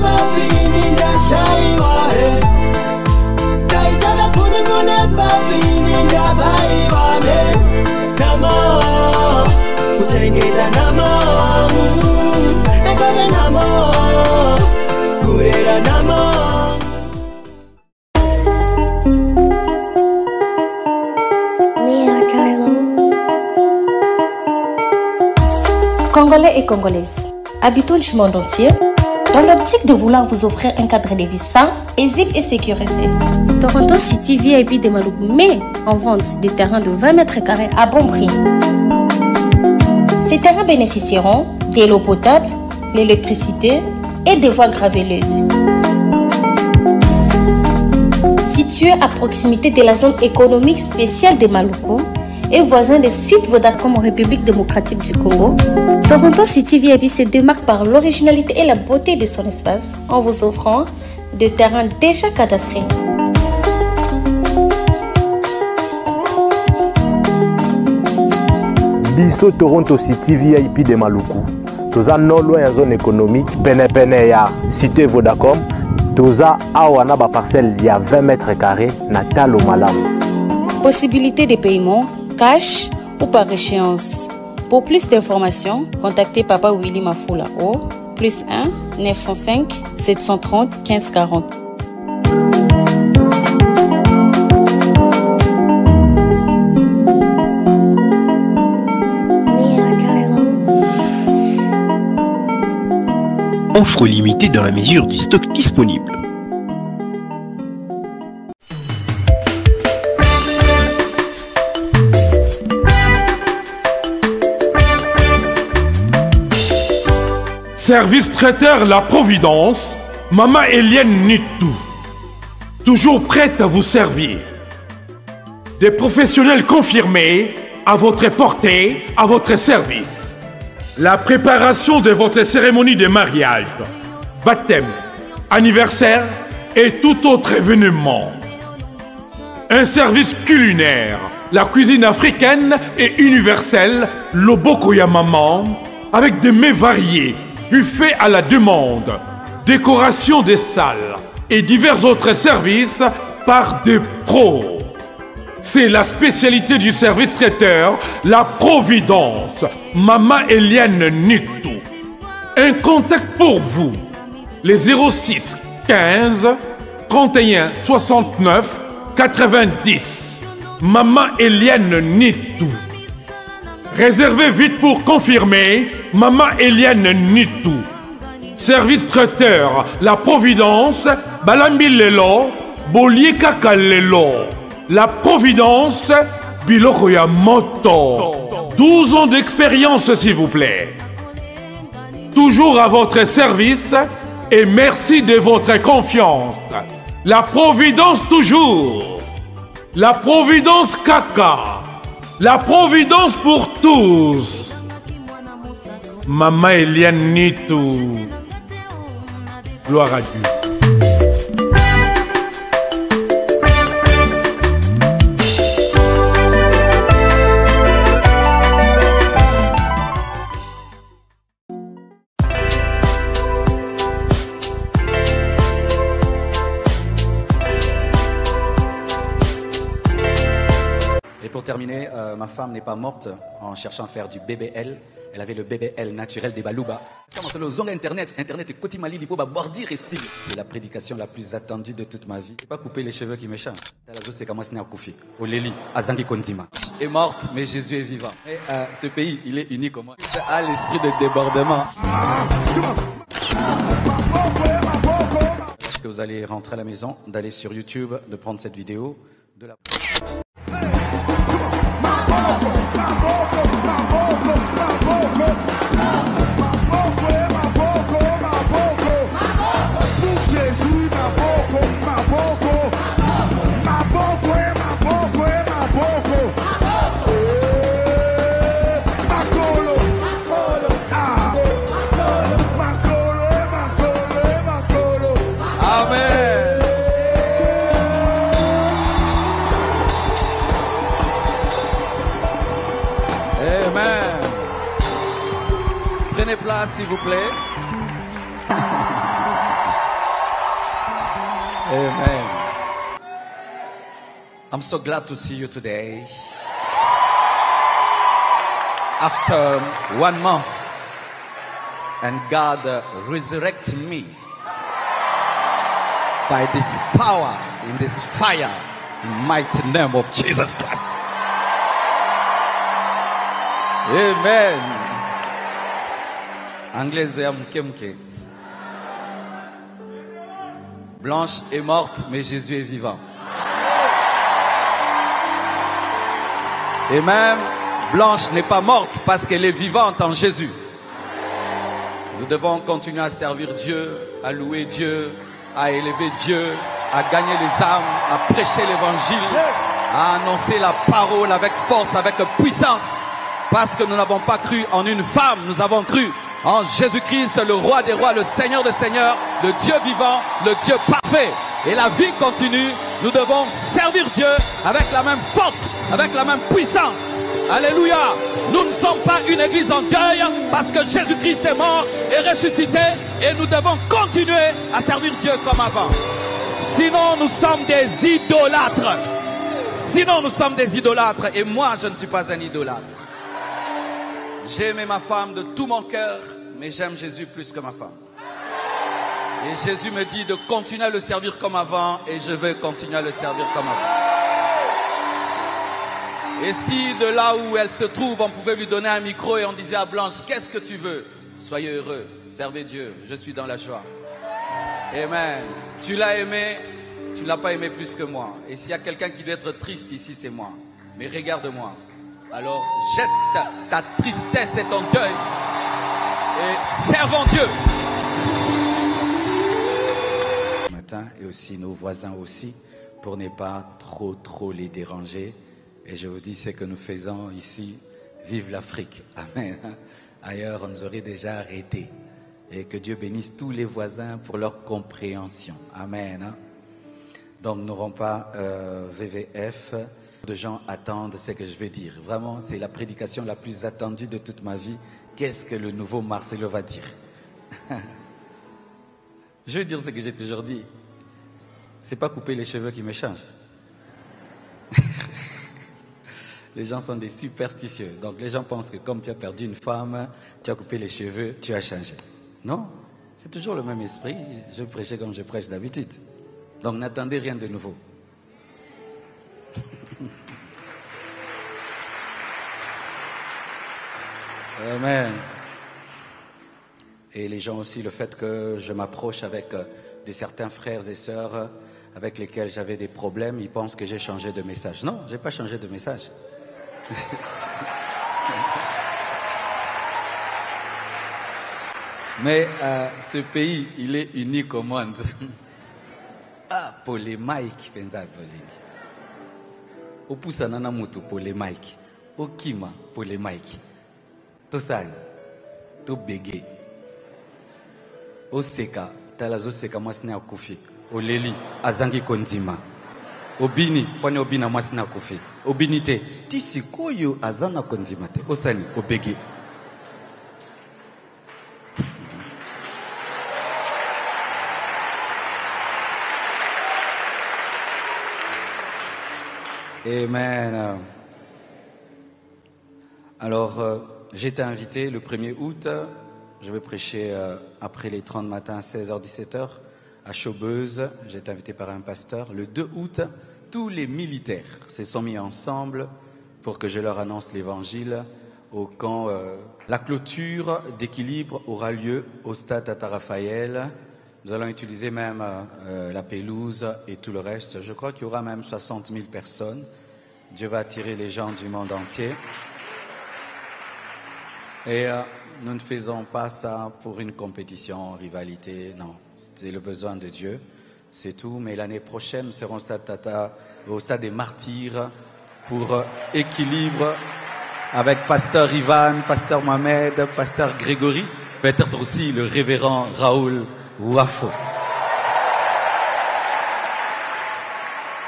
papi ninda shaiwa Kaitana kuningune papi ninda baiwa Namo Utengeta namo Ekove namo Kurera namo Congolais et Congolaises, habitants du monde entier, dans l'optique de vouloir vous offrir un cadre de vie sain, paisible et sécurisé, Toronto City VIP de Maluku met en vente des terrains de 20 mètres carrés à bon prix. Ces terrains bénéficieront de l'eau potable, l'électricité et des voies gravelleuses. Situé à proximité de la zone économique spéciale de Maluku, et voisin des sites Vodacom en République démocratique du Congo, Toronto City VIP se démarque par l'originalité et la beauté de son espace en vous offrant des terrains déjà cadastrés. Biso Toronto City VIP de Maluku. Toza non loin en zone économique, pene ya cité Vodacom. Toza awana ba parcelle il y a 20 mètres carrés na talo malam. Possibilité de paiement cash ou par échéance. Pour plus d'informations, contactez Papa Willy Mafoula au +1 905 730 1540. Offre limitée dans la mesure du stock disponible. Service traiteur La Providence, Maman Eliane Nitou. Toujours prête à vous servir. Des professionnels confirmés à votre portée, à votre service. La préparation de votre cérémonie de mariage, baptême, anniversaire et tout autre événement. Un service culinaire, la cuisine africaine et universelle, Loboko ya Maman, avec des mets variés, buffet à la demande, décoration des salles et divers autres services par des pros. C'est la spécialité du service traiteur, La Providence, Maman Eliane Nitou. Un contact pour vous, les 06 15 31 69 90. Maman Eliane Nitou. Réservez vite pour confirmer, Maman Eliane Nitou. Service traiteur, La Providence, Balambi Lelo, Bolier Kaka Lelo. La Providence, Biloko ya Moto. 12 ans d'expérience, s'il vous plaît. Toujours à votre service et merci de votre confiance. La Providence toujours. La Providence Kaka. La Providence pour tous. Maman Eliane Nitou. Gloire à Dieu. Pour terminer, ma femme n'est pas morte en cherchant à faire du BBL. Elle avait le BBL naturel des Balouba. Internet est Kotimali Lipo bordir et c'est la prédication la plus attendue de toute ma vie. Pas couper les cheveux qui me chantent. C'est comme ça Koufi. Oleli, Azangi Kontima. Est morte, mais Jésus est vivant. Et ce pays, il est unique au monde. Il a l'esprit de débordement. Lorsque vous allez rentrer à la maison, d'aller sur YouTube, de prendre cette vidéo, de la... Prenez place, s'il vous plaît. Amen. I'm so glad to see you today. After 1 month, and God resurrected me by this power, in this fire, in the mighty name of Jesus Christ. Amen. Anglaise ya mke. Blanche est morte, mais Jésus est vivant. Et même Blanche n'est pas morte parce qu'elle est vivante en Jésus. Nous devons continuer à servir Dieu, à louer Dieu, à élever Dieu, à gagner les âmes, à prêcher l'évangile, à annoncer la parole avec force, avec puissance. Parce que nous n'avons pas cru en une femme, nous avons cru en Jésus-Christ, le roi des rois, le Seigneur des seigneurs, le Dieu vivant, le Dieu parfait. Et la vie continue, nous devons servir Dieu avec la même force, avec la même puissance. Alléluia. Nous ne sommes pas une église en deuil parce que Jésus-Christ est mort et ressuscité et nous devons continuer à servir Dieu comme avant. Sinon, nous sommes des idolâtres. Sinon, nous sommes des idolâtres et moi, je ne suis pas un idolâtre. J'ai aimé ma femme de tout mon cœur, mais j'aime Jésus plus que ma femme. Et Jésus me dit de continuer à le servir comme avant et je vais continuer à le servir comme avant. Et si de là où elle se trouve, on pouvait lui donner un micro et on disait à Blanche, qu'est-ce que tu veux? Soyez heureux, servez Dieu, je suis dans la joie. Amen. Tu l'as aimé, tu ne l'as pas aimé plus que moi. Et s'il y a quelqu'un qui doit être triste ici, c'est moi. Mais regarde-moi. Alors jette ta tristesse et ton deuil et servons Dieu. Matin et aussi nos voisins aussi, pour ne pas trop les déranger. Et je vous dis ce que nous faisons ici. Vive l'Afrique. Amen. Ailleurs, on nous aurait déjà arrêtés. Et que Dieu bénisse tous les voisins pour leur compréhension. Amen. Donc, nous n'aurons pas VVF. De gens attendent ce que je vais dire. Vraiment, c'est la prédication la plus attendue de toute ma vie. Qu'est-ce que le nouveau Marcelo va dire? Je vais dire ce que j'ai toujours dit. C'est pas couper les cheveux qui me change. Les gens sont des superstitieux. Donc les gens pensent que comme tu as perdu une femme, tu as coupé les cheveux, tu as changé. Non, c'est toujours le même esprit. Je prêchais comme je prêche d'habitude. Donc n'attendez rien de nouveau. Amen. Et les gens aussi, le fait que je m'approche avec de certains frères et sœurs avec lesquels j'avais des problèmes, ils pensent que j'ai changé de message. Non, j'ai pas changé de message. Mais ce pays, il est unique au monde. Ah, pour les Mike, pensa politique. Au Poussanana Moutou pour les Mike. Au Kima pour les Mike. Tosani, to Bégué. Au Seka, Talazo Seka Masna Koufi. Au Leli, Azangi Kondima. Au Bini, Pone Obina Masna Koufi. Au Binite, Tisi Koyo Azana Kondimate. Au Sani, au Bégué. Amen. Alors, j'ai été invité le 1er août, je vais prêcher après les 30 matins, 16h, 17h, à Chaubeuse. J'ai été invité par un pasteur. Le 2 août, tous les militaires se sont mis ensemble pour que je leur annonce l'évangile au camp. La clôture d'équilibre aura lieu au stade Tata Raphaël. Nous allons utiliser même la pelouse et tout le reste. Je crois qu'il y aura même 60 000 personnes. Dieu va attirer les gens du monde entier. Et nous ne faisons pas ça pour une compétition, rivalité, non. C'est le besoin de Dieu, c'est tout. Mais l'année prochaine, nous serons au stade des Martyrs pour équilibre avec Pasteur Ivan, Pasteur Mohamed, Pasteur Grégory, peut-être aussi le révérend Raoul Wafo.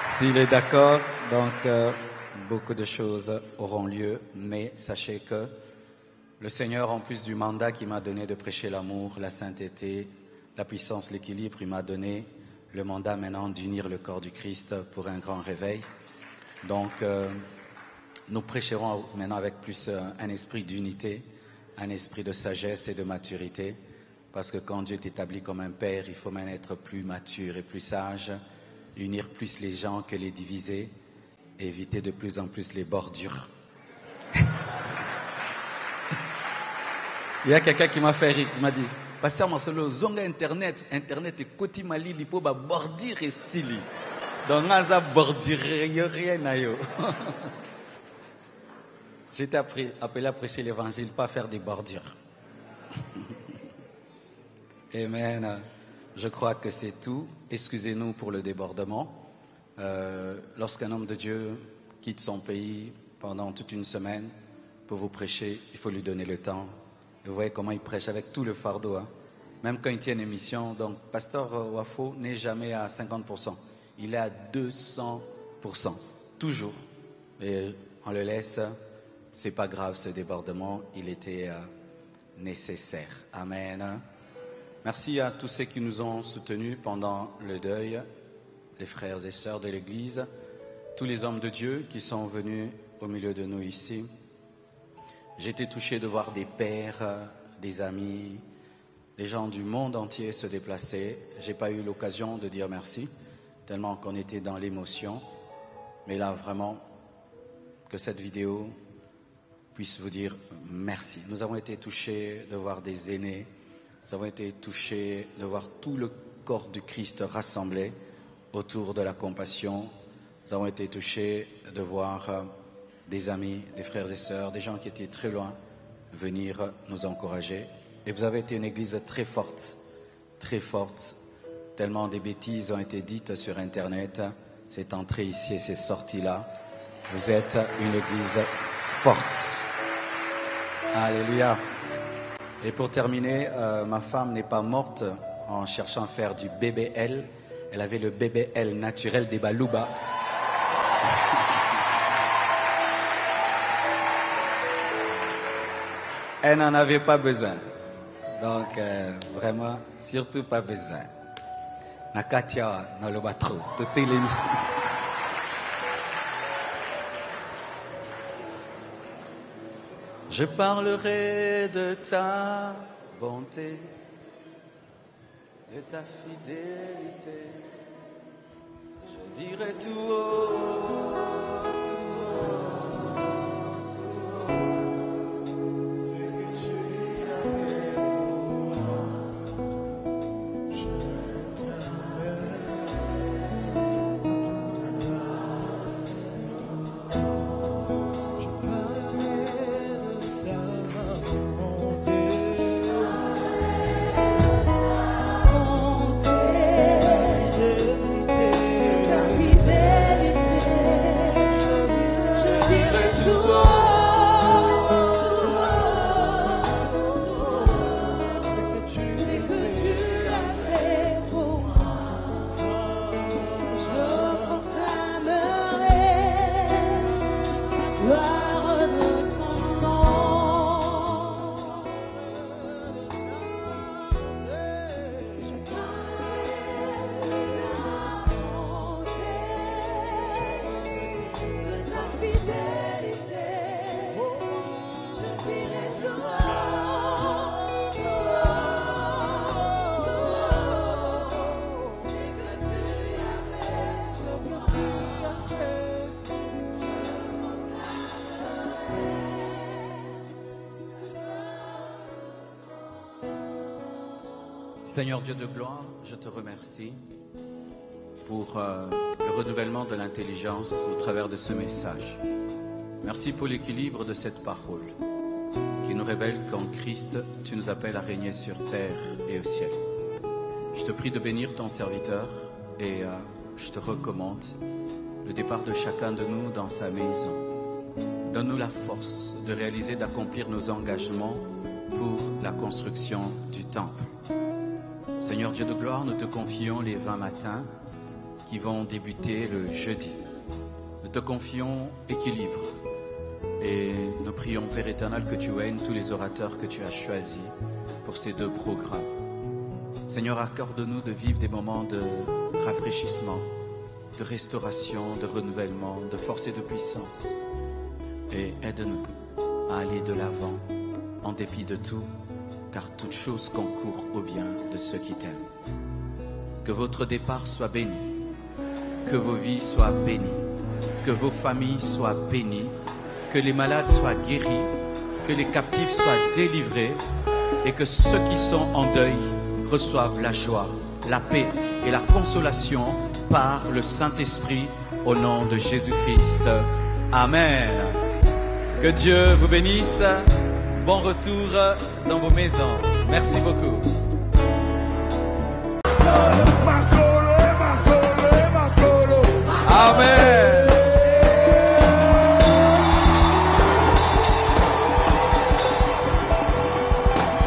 S'il est d'accord, donc beaucoup de choses auront lieu, mais sachez que le Seigneur, en plus du mandat qu'il m'a donné de prêcher l'amour, la sainteté, la puissance, l'équilibre, il m'a donné le mandat maintenant d'unir le corps du Christ pour un grand réveil. Donc, nous prêcherons maintenant avec plus un esprit d'unité, un esprit de sagesse et de maturité. Parce que quand Dieu t'établit comme un père, il faut même être plus mature et plus sage, unir plus les gens que les diviser, et éviter de plus en plus les bordures. Il y a quelqu'un qui m'a fait rire, il m'a dit, Pasteur Marcelo, zonga internet et koti mali lipo ba bordir et sili. Donc naza bordir rien na yo. J'ai été appelé à prêcher l'évangile, pas faire des bordures. Amen. Je crois que c'est tout. Excusez-nous pour le débordement. Lorsqu'un homme de Dieu quitte son pays pendant toute une semaine pour vous prêcher, il faut lui donner le temps. Et vous voyez comment il prêche avec tout le fardeau. Hein? Même quand il tient une émission. Donc, Pasteur Wafo n'est jamais à 50%. Il est à 200%. Toujours. Et on le laisse. C'est pas grave ce débordement. Il était nécessaire. Amen. Merci à tous ceux qui nous ont soutenus pendant le deuil, les frères et sœurs de l'Église, tous les hommes de Dieu qui sont venus au milieu de nous ici. J'ai été touché de voir des pères, des amis, des gens du monde entier se déplacer. J'ai pas eu l'occasion de dire merci, tellement qu'on était dans l'émotion. Mais là, vraiment, que cette vidéo puisse vous dire merci. Nous avons été touchés de voir des aînés. Nous avons été touchés de voir tout le corps du Christ rassemblé autour de la compassion. Nous avons été touchés de voir des amis, des frères et sœurs, des gens qui étaient très loin venir nous encourager. Et vous avez été une église très forte, tellement des bêtises ont été dites sur Internet. C'est entré ici et c'est sorti là. Vous êtes une église forte. Alléluia. Et pour terminer, ma femme n'est pas morte en cherchant à faire du BBL. Elle avait le BBL naturel des Balouba. Elle n'en avait pas besoin. Donc, vraiment, surtout pas besoin. Nakatia, Nalobatro, tout est les... Je parlerai de ta bonté, de ta fidélité. Je dirai tout haut, ce que tu as fait pour moi. Je clamerai. Seigneur Dieu de gloire, je te remercie pour le renouvellement de l'intelligence au travers de ce message. Merci pour l'équilibre de cette parole qui nous révèle qu'en Christ, tu nous appelles à régner sur terre et au ciel. Je te prie de bénir ton serviteur et je te recommande le départ de chacun de nous dans sa maison. Donne-nous la force de réaliser, d'accomplir nos engagements pour la construction du temple. Seigneur Dieu de gloire, nous te confions les 20 matins qui vont débuter le jeudi. Nous te confions équilibre et nous prions, Père éternel, que tu aides tous les orateurs que tu as choisis pour ces deux programmes. Seigneur, accorde-nous de vivre des moments de rafraîchissement, de restauration, de renouvellement, de force et de puissance. Et aide-nous à aller de l'avant en dépit de tout, car toute chose concourt au bien de ceux qui t'aiment. Que votre départ soit béni, que vos vies soient bénies, que vos familles soient bénies, que les malades soient guéris, que les captifs soient délivrés et que ceux qui sont en deuil reçoivent la joie, la paix et la consolation par le Saint-Esprit au nom de Jésus-Christ. Amen. Que Dieu vous bénisse. Bon retour dans vos maisons. Merci beaucoup. Amen.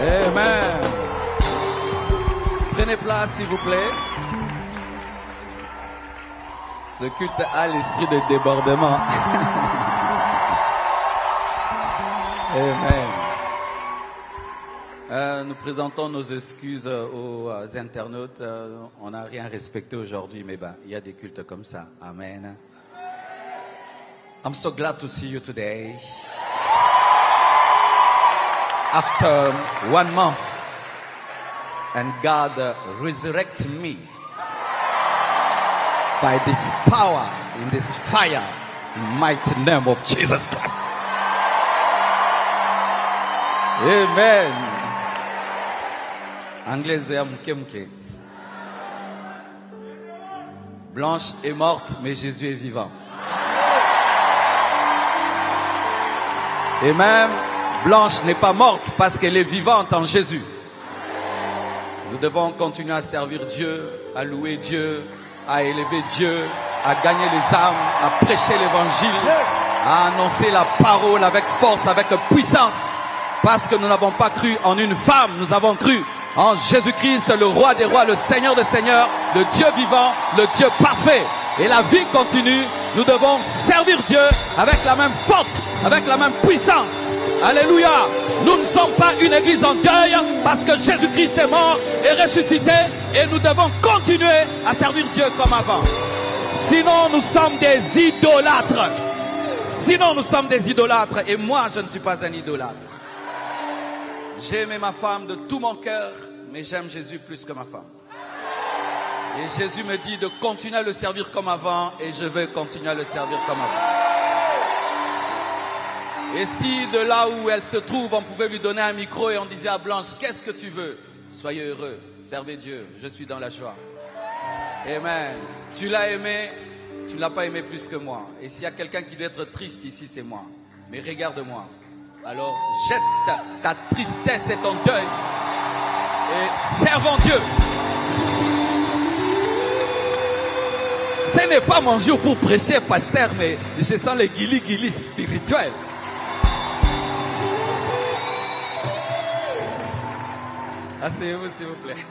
Amen. Prenez place, s'il vous plaît. Ce culte a l'esprit de débordement. Amen. Nous présentons nos excuses aux internautes. On n'a rien respecté aujourd'hui, mais il y a des cultes comme ça. Amen. I'm so glad to see you today. After 1 month, and God resurrected me by this power, in this fire, in the mighty name of Jesus Christ. Amen. Anglaise ya mke. Blanche est morte, mais Jésus est vivant. Et même Blanche n'est pas morte parce qu'elle est vivante en Jésus. Nous devons continuer à servir Dieu, à louer Dieu, à élever Dieu, à gagner les âmes, à prêcher l'évangile, à annoncer la parole avec force, avec puissance. Parce que nous n'avons pas cru en une femme, nous avons cru en Jésus-Christ, le roi des rois, le Seigneur des seigneurs, le Dieu vivant, le Dieu parfait. Et la vie continue, nous devons servir Dieu avec la même force, avec la même puissance. Alléluia. Nous ne sommes pas une église en deuil parce que Jésus-Christ est mort et ressuscité et nous devons continuer à servir Dieu comme avant. Sinon nous sommes des idolâtres. Sinon nous sommes des idolâtres et moi je ne suis pas un idolâtre. J'ai aimé ma femme de tout mon cœur, mais j'aime Jésus plus que ma femme. Et Jésus me dit de continuer à le servir comme avant et je vais continuer à le servir comme avant. Et si de là où elle se trouve, on pouvait lui donner un micro et on disait à Blanche, qu'est-ce que tu veux? Soyez heureux, servez Dieu, je suis dans la joie. Amen. Tu l'as aimé, tu ne l'as pas aimé plus que moi. Et s'il y a quelqu'un qui doit être triste ici, c'est moi. Mais regarde-moi. Alors jette ta tristesse et ton deuil et servons Dieu. Ce n'est pas mon jour pour prêcher, pasteur, mais je sens les guili-guili spirituels. Asseyez-vous s'il vous plaît.